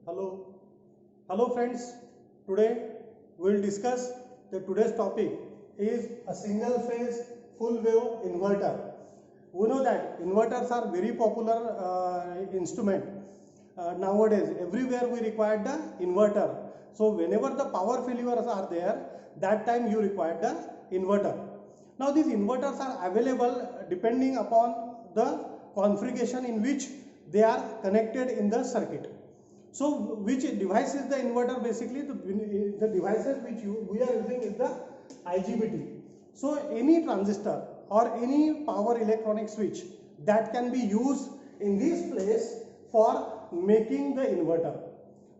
Hello, hello friends. Today we will discuss today's topic is a single phase full wave inverter. We know that inverters are very popular instrument nowadays. Everywhere we require the inverter. So whenever the power failures are there, that time you require the inverter. Now these inverters are available depending upon the configuration in which they are connected in the circuit. So which device is the inverter? Basically the devices which we are using is the IGBT. So any transistor or any power electronic switch that can be used in this place for making the inverter.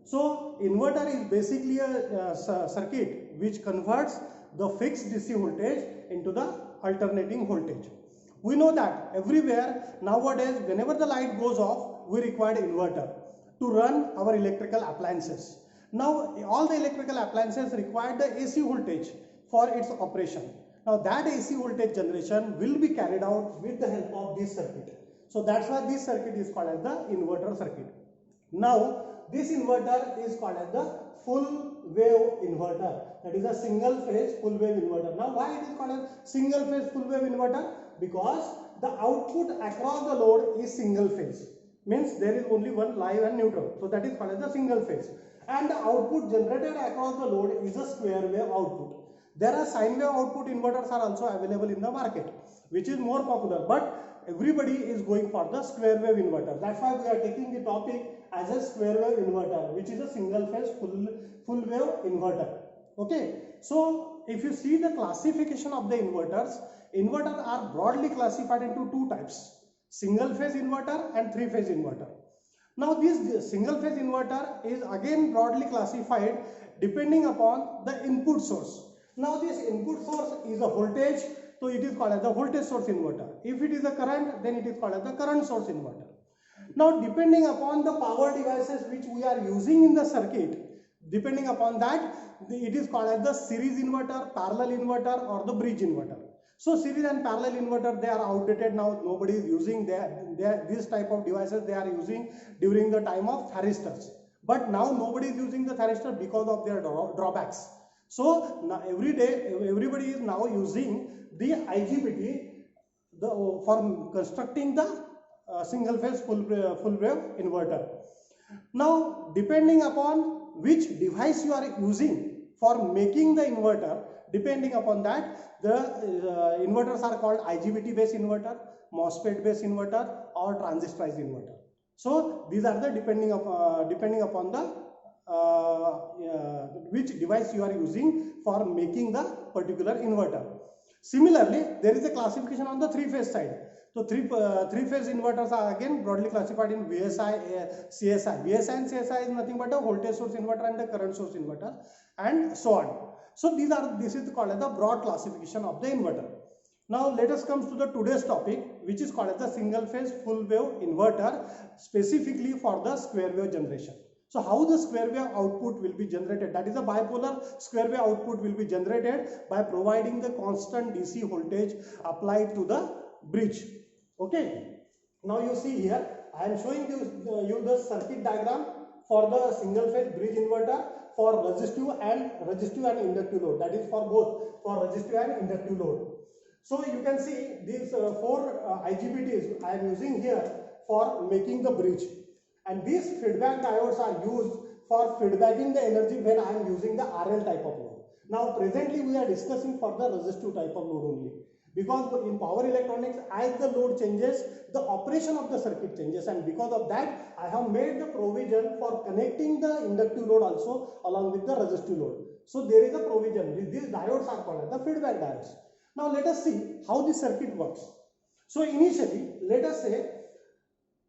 So inverter is basically a circuit which converts the fixed DC voltage into the alternating voltage. We know that everywhere nowadays whenever the light goes off we require inverter to run our electrical appliances. Now all the electrical appliances require the AC voltage for its operation. Now that AC voltage generation will be carried out with the help of this circuit. So that's why this circuit is called as the inverter circuit. Now this inverter is called as the full wave inverter. That is a single phase full wave inverter. Now why it is called as single phase full wave inverter? Because the output across the load is single phase. Means there is only one live and neutral. So that is called as the single phase. And the output generated across the load is a square wave output. There are sine wave output inverters are also available in the market, which is more popular. But everybody is going for the square wave inverter. That's why we are taking the topic as a square wave inverter, which is a single phase full wave inverter. Okay. So if you see the classification of the inverters are broadly classified into two types: single phase inverter and three phase inverter. Now this single phase inverter is again broadly classified depending upon the input source. Now this input source is a voltage, so it is called as the voltage source inverter. If it is a current, then it is called as the current source inverter. Now depending upon the power devices which we are using in the circuit, depending upon that it is called as the series inverter, parallel inverter or the bridge inverter. So series and parallel inverter, they are outdated now. Nobody is using this type of devices. They are using during the time of thyristors. But now nobody is using the thyristor because of their drawbacks. So now everybody is now using the IGBT for constructing the single phase full wave inverter. Now depending upon which device you are using for making the inverter, depending upon that the inverters are called IGBT based inverter, MOSFET based inverter or transistorized inverter. So these are the depending upon the which device you are using for making the particular inverter. Similarly, there is a classification on the three phase side. So three phase inverters are again broadly classified in VSI, CSI. VSI and CSI is nothing but a voltage source inverter and the current source inverter and so on. So this is called as the broad classification of the inverter. Now let us come to the today's topic, which is called as the single phase full wave inverter, specifically for the square wave generation. So how the square wave output will be generated? That is a bipolar square wave output will be generated by providing the constant DC voltage applied to the bridge. Okay. Now you see here, I am showing you the circuit diagram for the single phase bridge inverter for resistive and inductive load. That is for both, for resistive and inductive load. So you can see these four IGBTs I am using here for making the bridge, and these feedback diodes are used for feedbacking the energy when I am using the RL type of load. Now presently we are discussing for the resistive type of load only, because in power electronics, as the load changes, the operation of the circuit changes, and because of that I have made the provision for connecting the inductive load also along with the resistive load. So there is a provision. These diodes are called as the feedback diodes. Now let us see how the circuit works. So initially, let us say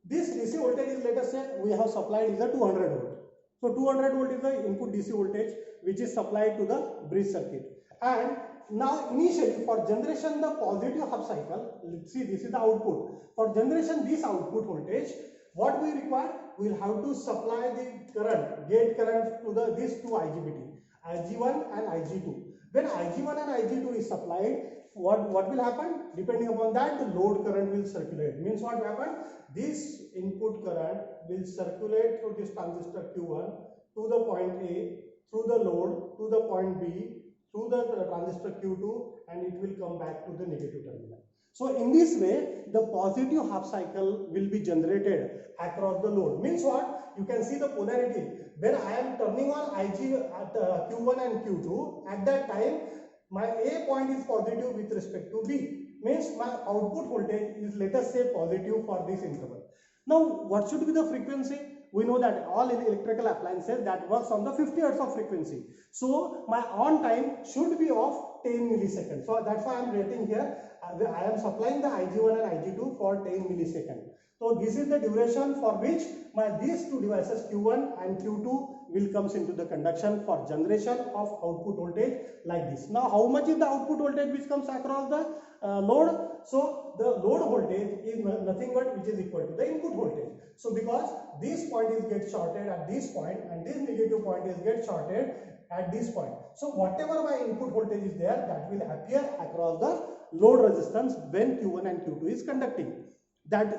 this DC voltage is, let us say we have supplied is a 200 volt. So 200 volt is the input DC voltage which is supplied to the bridge circuit. And now initially for generation the positive half cycle, let's see this is the output. For generation this output voltage, what we require, we will have to supply the current, gate current to these two IGBT, IG1 and IG2. When IG1 and IG2 is supplied, what will happen? depending upon that the load current will circulate. Means what will happen? This input current will circulate through this transistor Q1 to the point A, through the load to the point B, through the transistor Q2, and it will come back to the negative terminal. So in this way, the positive half cycle will be generated across the load. Means what? You can see the polarity. When I am turning on IG at Q1 and Q2, at that time, my A point is positive with respect to B. Means my output voltage is, let us say, positive for this interval. Now, what should be the frequency? We know that all electrical appliances that works on the 50 Hz of frequency. So my on time should be of 10 milliseconds. So that's why I am writing here. I am supplying the IG1 and IG2 for 10 milliseconds. So this is the duration for which these two devices Q1 and Q2 will comes into the conduction for generation of output voltage like this. Now how much is the output voltage which comes across the load? So the load voltage is nothing but which is equal to the input voltage. So because this point is get shorted at this point and this negative point is get shorted at this point. So whatever my input voltage is there, that will appear across the load resistance when Q1 and Q2 is conducting. That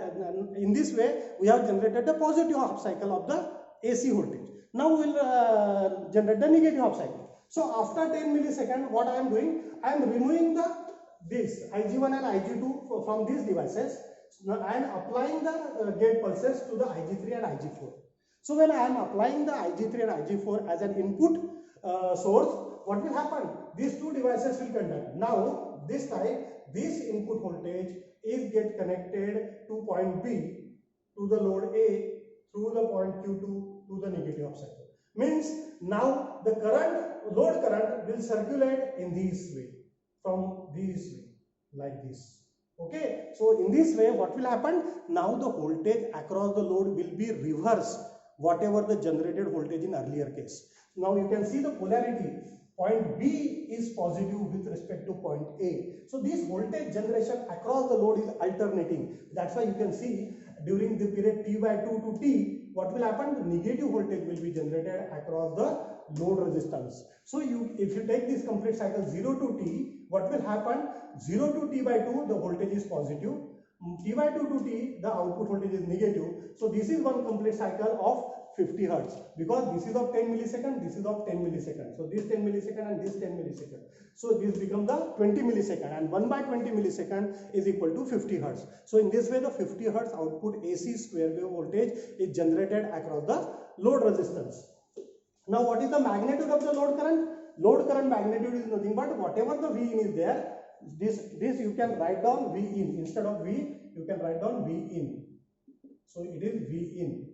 in this way we have generated the positive half cycle of the AC voltage. Now we will generate the negative half cycle. So after 10 milliseconds, what I am doing? I am removing this IG1 and IG2 from these devices and applying the gate pulses to the IG3 and IG4. So when I am applying the IG3 and IG4 as an input source, what will happen? These two devices will conduct. Now this time this input voltage is get connected to point B, to the load A, through the point Q2 to the negative half cycle. Means now the load current will circulate in this way, from this way, like this. Okay, so in this way what will happen? Now the voltage across the load will be reverse whatever the generated voltage in earlier case. Now you can see the polarity. Point B is positive with respect to point A. So this voltage generation across the load is alternating. That's why you can see during the period T/2 to T, what will happen? The negative voltage will be generated across the load resistance. So if you take this complete cycle 0 to T, what will happen? 0 to T/2, the voltage is positive. T/2 to T, the output voltage is negative. So this is one complete cycle of 50 Hz, because this is of 10 milliseconds, this is of 10 milliseconds. So this 10 millisecond and this 10 millisecond. So this becomes the 20 millisecond, and 1 by 20 millisecond is equal to 50 Hz. So in this way the 50 Hz output AC square wave voltage is generated across the load resistance. Now what is the magnitude of the load current? Load current magnitude is nothing but whatever the V in is there, this you can write down V in. Instead of V, you can write down V in. So it is V in.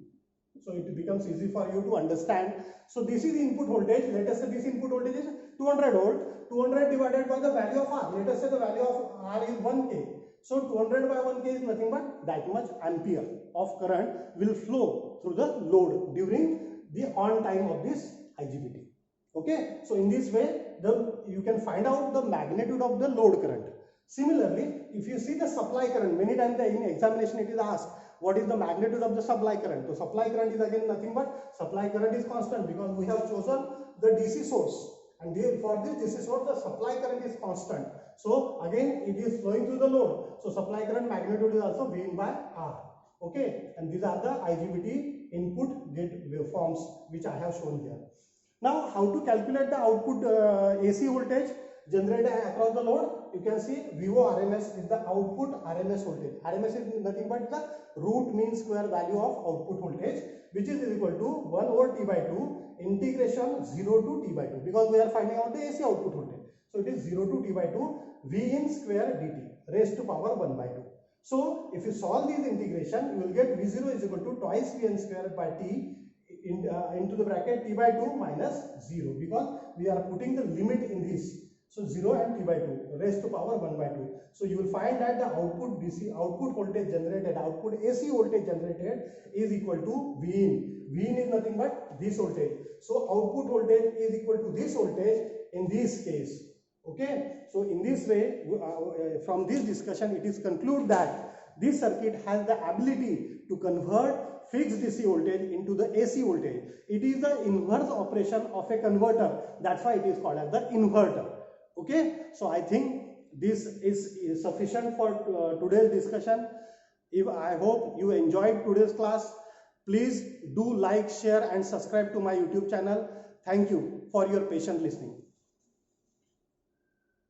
So it becomes easy for you to understand. So this is the input voltage. Let us say this input voltage is 200 volt. 200 divided by the value of R. Let us say the value of R is 1K. So 200 by 1K is nothing but that much ampere of current will flow through the load during the on time of this IGBT. Okay. So in this way, you can find out the magnitude of the load current. Similarly, if you see the supply current, many times in examination it is asked, what is the magnitude of the supply current? So supply current is again nothing but supply current is constant, because we have chosen the DC source, and for this DC source the supply current is constant. So again it is flowing through the load. So supply current magnitude is also V in by R. Okay, and these are the IGBT input gate waveforms which I have shown here. Now how to calculate the output AC voltage generated across the load? You can see VO RMS is the output RMS voltage. RMS is nothing but the root mean square value of output voltage, which is equal to 1 over T/2 integration 0 to T/2, because we are finding out the AC output voltage. So it is 0 to T/2 V in square dt raised to power 1/2. So if you solve this integration, you will get V0 is equal to twice V n square by T into the bracket T/2 minus 0, because we are putting the limit in this. So 0 and T/2 raised to power 1/2. So you will find that the output DC output voltage generated, output AC voltage generated is equal to V in. V in is nothing but this voltage. So output voltage is equal to this voltage in this case. Okay. So in this way, from this discussion, it is concluded that this circuit has the ability to convert fixed DC voltage into the AC voltage. It is the inverse operation of a converter. That's why it is called as the inverter. Okay, so I think this is sufficient for today's discussion. If I hope you enjoyed today's class, please do like, share and subscribe to my YouTube channel. Thank you for your patient listening.